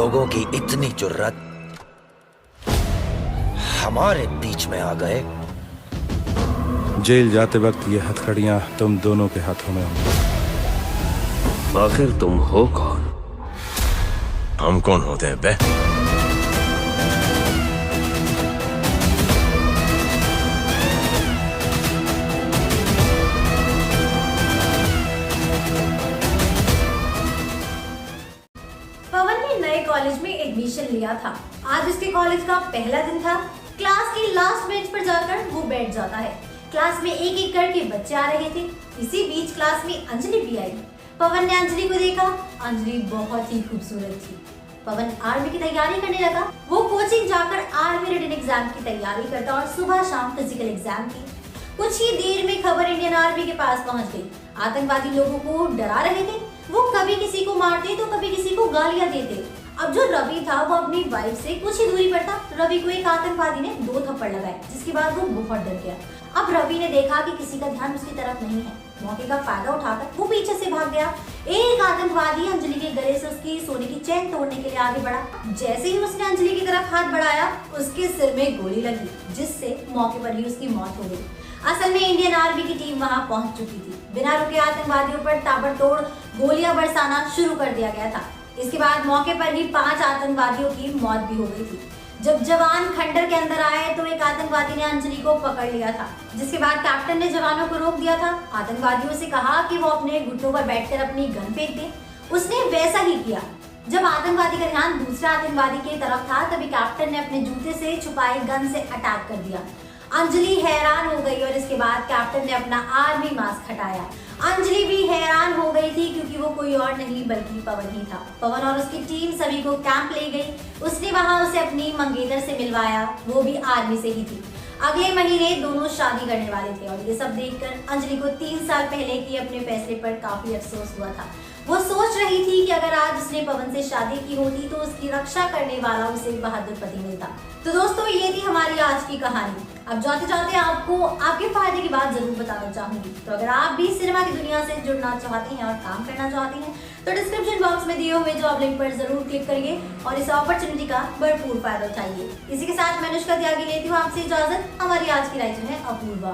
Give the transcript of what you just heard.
लोगों की इतनी जुर्रत हमारे बीच में आ गए। जेल जाते वक्त ये हथकड़ियां तुम दोनों के हाथों में होंगी। आखिर तुम हो कौन? हम कौन होते हैं बे? पवन ने नए कॉलेज में एडमिशन लिया था। आज उसके कॉलेज का पहला दिन था। क्लास की लास्ट बेंच पर जाकर वो बैठ जाता है। क्लास में एक एक करके बच्चे आ रहे थे। इसी बीच क्लास में अंजलि भी आई। पवन ने अंजलि को देखा। अंजलि बहुत ही खूबसूरत थी। पवन आर्मी की तैयारी करने लगा। वो कोचिंग जाकर आर्मी रिटन एग्जाम की तैयारी करता और सुबह शाम फिजिकल एग्जाम की। कुछ ही देर में खबर इंडियन आर्मी के पास पहुंच गई। आतंकवादी लोगों को डरा रहे थे। वो कभी किसी को मारते तो कभी किसी को गालियां देते। अब जो रवि था वो अपनी वाइफ से कुछ ही दूरी पर था। रवि को एक आतंकवादी ने 2 थप्पड़ लगाए, जिसके बाद वो बहुत डर गया। अब रवि ने देखा कि किसी का ध्यान उसकी तरफ नहीं है। मौके का फायदा उठाकर वो पीछे से भाग गया। एक आतंकवादी अंजलि के गले से उसकी सोने की चेन तोड़ने के लिए आगे बढ़ा। जैसे ही उसने अंजलि की तरफ हाथ बढ़ाया, उसके सिर में गोली लगी, जिससे मौके पर ही उसकी मौत हो गई। असल में इंडियन आर्मी की टीम वहां पहुंच चुकी थी। बिना रुके आतंकवादियों पर ताबड़तोड़ गोलियां बरसाना शुरू कर दिया गया था। इसके बाद मौके पर ही 5 आतंकवादियों की मौत भी हो गई थी। जब जवान खंडर के अंदर आए तो एक आतंकवादी ने अंजलि को पकड़ लिया था, जिसके बाद कैप्टन ने जवानों को रोक दिया था। आतंकवादियों से कहा कि वो अपने घुटनों पर बैठकर अपनी गन फेंक दें। उसने वैसा ही किया। जब आतंकवादी का ध्यान दूसरे आतंकवादी की तरफ था, तभी कैप्टन ने अपने जूते से छुपाए गन से अटैक कर दिया। अंजलि हैरान हो गई और इसके बाद कैप्टन ने अपना आर्मी मास्क हटाया। अंजलि भी हैरान हो गई थी, क्योंकि वो कोई और नहीं बल्कि पवन ही था। पवन और उसकी टीम सभी को कैंप ले गई। उसने वहां उसे अपनी मंगेतर से मिलवाया, वो भी आर्मी से ही थी। अगले महीने दोनों शादी करने वाले थे और ये सब देखकर अंजलि को 3 साल पहले की अपने फैसले पर काफी अफसोस हुआ था। वो सोच रही थी कि अगर आज उसने पवन से शादी की होती तो उसकी रक्षा करने वाला उसे बहादुर पति मिलता। तो दोस्तों, ये थी हमारी आज की कहानी। अब जाते जाते आपको आपके फायदे की बात जरूर बताना चाहूंगी। तो अगर आप भी सिनेमा की दुनिया से जुड़ना चाहती हैं और काम करना चाहती हैं, तो डिस्क्रिप्शन बॉक्स में दिए हुए जॉब लिंक पर जरूर क्लिक करिए और इस अपॉर्चुनिटी का भरपूर फायदा उठाइए। इसी के साथ मैं अनुष्का त्यागी लेती हूँ आपसे इजाजत। हमारी आज की राइटर है अपूर्वा।